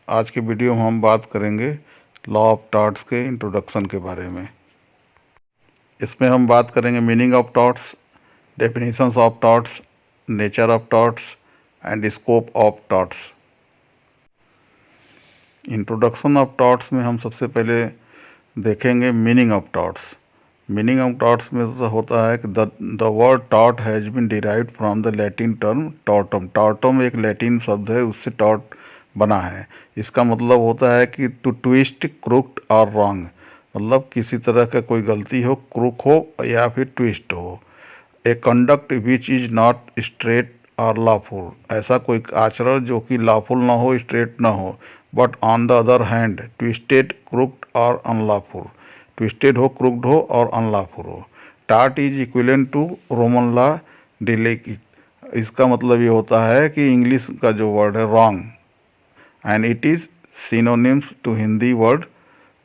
आज की वीडियो में हम बात करेंगे लॉ ऑफ टॉर्ट्स के इंट्रोडक्शन के बारे में। इसमें हम बात करेंगे meaning of torts, definitions of torts, nature of torts and scope of torts. Introduction of torts में हम सबसे पहले देखेंगे meaning of torts. Meaning of torts में तो होता है कि the word tort has been derived from the Latin term tortum. Tortum एक लैटिन शब्द है, उससे टॉर्ट बना है। इसका मतलब होता है कि टू ट्विस्ट, क्रुक्ड और रॉन्ग, मतलब किसी तरह का कोई गलती हो, क्रुक हो या फिर ट्विस्ट हो। A conduct which is not straight और लॉफुल, ऐसा कोई आचरण जो कि लॉफुल ना हो, स्ट्रेट ना हो। But on the other hand twisted, crooked और अनलॉफुल, ट्विस्टेड हो, क्रुक्ड हो और अनलॉफुल हो। Tort is equivalent to Roman law delict. इसका मतलब ये होता है कि इंग्लिश का जो वर्ड है wrong, and it is synonyms to Hindi word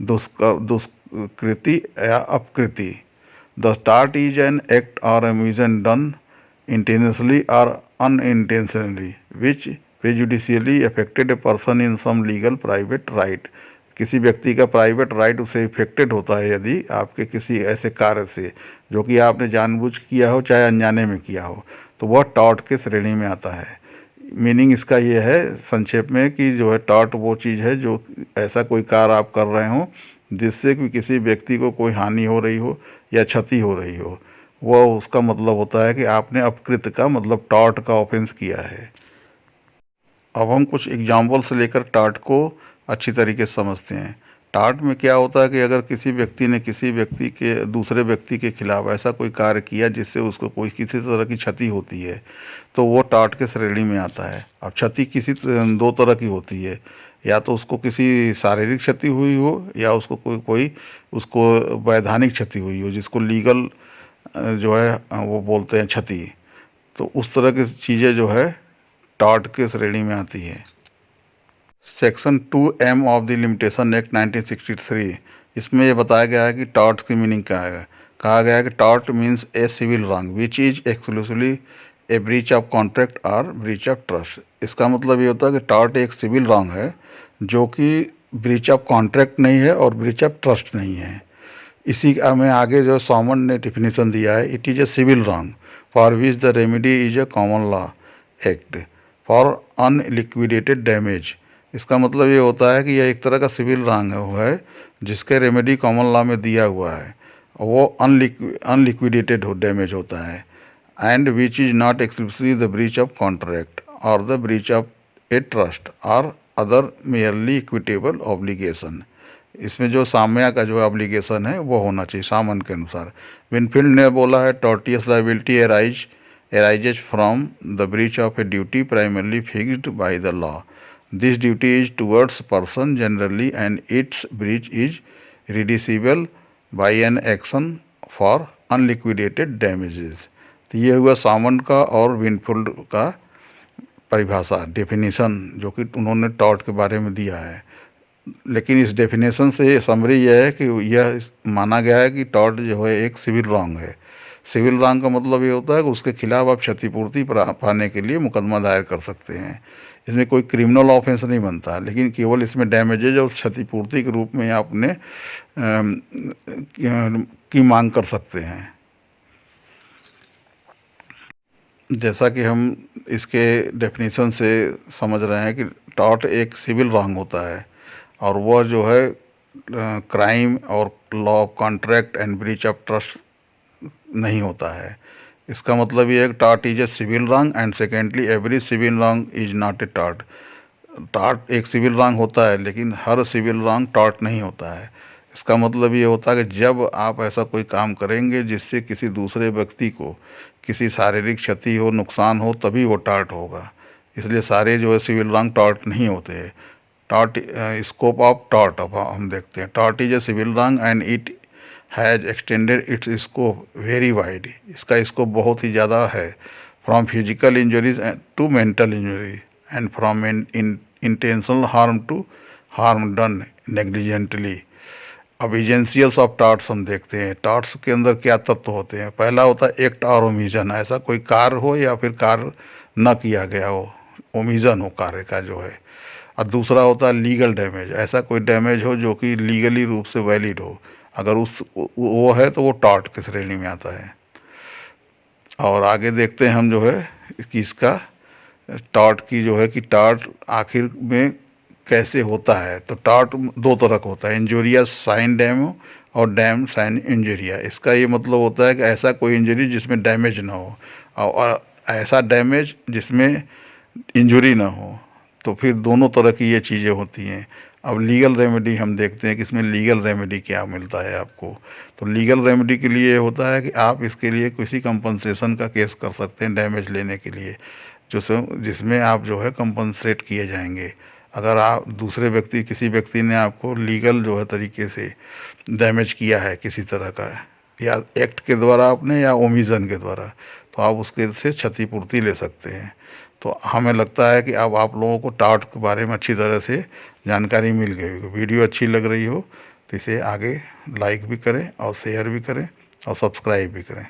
दुष्कृति या अपकृति। The tort is an act और omission done intentionally or unintentionally which prejudicially affected a person in some legal private right। किसी व्यक्ति का प्राइवेट राइट उसे इफेक्टेड होता है यदि आपके किसी ऐसे कार्य से जो कि आपने जानबूझ किया हो चाहे अनजाने में किया हो, तो वह टॉर्ट के श्रेणी में आता है। मीनिंग इसका ये है संक्षेप में कि जो है टॉर्ट वो चीज़ है जो ऐसा कोई कार्य आप कर रहे हो जिससे कि किसी व्यक्ति को कोई हानि हो रही हो या क्षति हो रही हो, वो उसका मतलब होता है कि आपने अपकृत का मतलब टॉर्ट का ऑफेंस किया है। अब हम कुछ एग्जाम्पल से लेकर टार्ट को अच्छी तरीके से समझते हैं। टार्ट में क्या होता है कि अगर किसी व्यक्ति ने किसी व्यक्ति के दूसरे व्यक्ति के खिलाफ ऐसा कोई कार्य किया जिससे उसको कोई किसी तरह की क्षति होती है, तो वो टार्ट के श्रेणी में आता है। अब क्षति दो तरह की होती है, या तो उसको किसी शारीरिक क्षति हुई हो या उसको कोई उसको वैधानिक क्षति हुई हो, जिसको लीगल जो है वो बोलते हैं क्षति। तो उस तरह की चीज़ें जो है टॉर्ट के श्रेणी में आती है। Section 2M of the limitation act 1963, इसमें ये बताया गया है कि टॉर्ट की मीनिंग क्या है। कहा गया है कि tort means a civil wrong which is exclusively a breach of contract और ब्रीच ऑफ ट्रस्ट। इसका मतलब ये होता है कि टॉर्ट एक सिविल रॉन्ग है जो कि ब्रीच ऑफ कॉन्ट्रैक्ट नहीं है और ब्रीच ऑफ ट्रस्ट नहीं है। इसी में आगे जो सॉमन ने डिफिनीशन दिया है, it is a civil wrong for which the remedy is a common law act for unliquidated damage. इसका मतलब ये होता है कि यह एक तरह का सिविल रॉन्ग है जिसके रेमेडी कॉमन लॉ में दिया हुआ है और वो अनलिक्विडेटेड डैमेज होता है, and which is not explicitly the breach of contract और the breach of a trust और अदर मेयरली इक्विटेबल ऑब्लिगेशन। इसमें जो साम्या का जो ऑब्लिगेशन है वो होना चाहिए सामन के अनुसार। विनफील्ड ने बोला है tortious liability arises from the breach of a duty primarily fixed by the law. This duty is towards person generally and its breach is reducible by an action for unliquidated damages। तो ये हुआ सामन का और Winfield का परिभाषा definition जो कि उन्होंने टॉर्ट के बारे में दिया है। लेकिन इस डेफिनेशन से समरी यह है कि यह माना गया है कि टॉर्ट जो है एक सिविल रॉन्ग है। सिविल रॉन्ग का मतलब ये होता है कि उसके खिलाफ आप क्षतिपूर्ति पाने के लिए मुकदमा दायर कर सकते हैं। इसमें कोई क्रिमिनल ऑफेंस नहीं बनता, लेकिन केवल इसमें डैमेजेज और क्षतिपूर्ति के रूप में आप अपने की मांग कर सकते हैं। जैसा कि हम इसके डेफिनेशन से समझ रहे हैं कि टॉर्ट एक सिविल रॉन्ग होता है और वह जो है क्राइम और law of contract and breach of trust नहीं होता है। इसका मतलब ये है कि tort is a civil wrong and secondly every civil wrong is not a tort. Tort एक सिविल रॉन्ग होता है लेकिन हर सिविल रॉन्ग टॉर्ट नहीं होता है। इसका मतलब ये होता है कि जब आप ऐसा कोई काम करेंगे जिससे किसी दूसरे व्यक्ति को किसी शारीरिक क्षति हो, नुकसान हो, तभी वो टॉर्ट होगा। इसलिए सारे जो है सिविल रॉन्ग टॉर्ट नहीं होते हैं। टॉर्ट स्कोप ऑफ टॉर्ट अब हम देखते हैं। Tort is a civil wrong and it has extended its scope very wide. इसका स्कोप बहुत ही ज़्यादा है, from physical injuries to mental injury and from intentional harm to harm done negligently. अब एजेंसियल्स ऑफ टॉर्ट्स हम देखते हैं। Torts के अंदर क्या तत्व होते हैं। पहला होता है एक्ट और ओमिशन, ऐसा कोई कार्य हो या फिर कार्य न किया गया हो, ओमिशन हो कार्य का जो है। और दूसरा होता है लीगल डैमेज। ऐसा कोई डैमेज हो जो कि लीगली रूप से वैलिड हो, अगर वो है तो वो टॉर्ट की श्रेणी में आता है। और आगे देखते हैं हम जो है कि इसका टॉर्ट की जो है कि टॉर्ट आखिर में कैसे होता है। तो टॉर्ट दो तरह का होता है, इंजूरियस साइन डैम और डैम साइन इंजरिया। इसका ये मतलब होता है कि ऐसा कोई इंजरी जिसमें डैमेज ना हो, और ऐसा डैमेज जिसमें इंजरी ना हो। तो फिर दोनों तरह की ये चीज़ें होती हैं। अब लीगल रेमेडी हम देखते हैं कि इसमें लीगल रेमेडी क्या मिलता है आपको। तो लीगल रेमेडी के लिए होता है कि आप इसके लिए किसी कंपनसेशन का केस कर सकते हैं डैमेज लेने के लिए, जिसमें आप जो है कंपनसेट किए जाएंगे। अगर आप दूसरे व्यक्ति किसी व्यक्ति ने आपको लीगल जो है तरीके से डैमेज किया है किसी तरह का, या एक्ट के द्वारा आपने या ओमिशन के द्वारा, तो आप उसके से क्षतिपूर्ति ले सकते हैं। तो हमें लगता है कि अब आप लोगों को टॉर्ट के बारे में अच्छी तरह से जानकारी मिल गई होगी। वीडियो अच्छी लग रही हो तो इसे आगे लाइक भी करें और शेयर भी करें और सब्सक्राइब भी करें।